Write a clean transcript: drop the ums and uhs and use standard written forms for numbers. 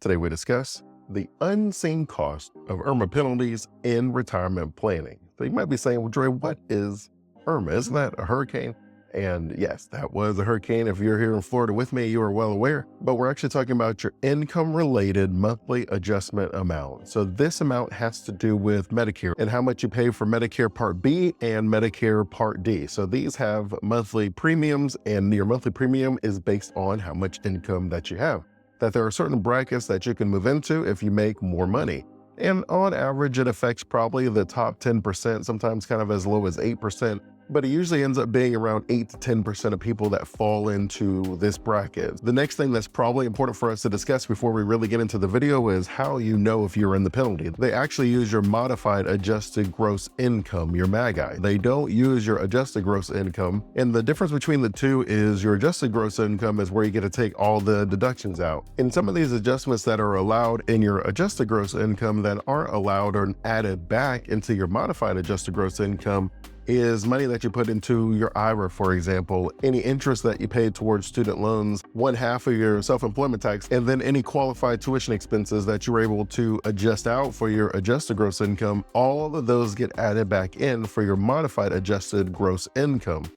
Today we discuss the unseen cost of IRMAA penalties in retirement planning. So you might be saying, well, Dre, what is IRMAA? Isn't that a hurricane? And yes, that was a hurricane. If you're here in Florida with me, you are well aware, but we're actually talking about your income-related monthly adjustment amount. So this amount has to do with Medicare and how much you pay for Medicare Part B and Medicare Part D. So these have monthly premiums, and your monthly premium is based on how much income that you have. That there are certain brackets that you can move into if you make more money. And on average, it affects probably the top 10%, sometimes kind of as low as 8%, but it usually ends up being around 8 to 10% of people that fall into this bracket. The next thing that's probably important for us to discuss before we really get into the video is how you know if you're in the penalty. They actually use your modified adjusted gross income, your MAGI. They don't use your adjusted gross income. And the difference between the two is your adjusted gross income is where you get to take all the deductions out. And some of these adjustments that are allowed in your adjusted gross income that aren't allowed or added back into your modified adjusted gross income is money that you put into your IRA, for example, any interest that you paid towards student loans, 1/2 of your self-employment tax, and then any qualified tuition expenses that you were able to adjust out for your adjusted gross income. All of those get added back in for your modified adjusted gross income.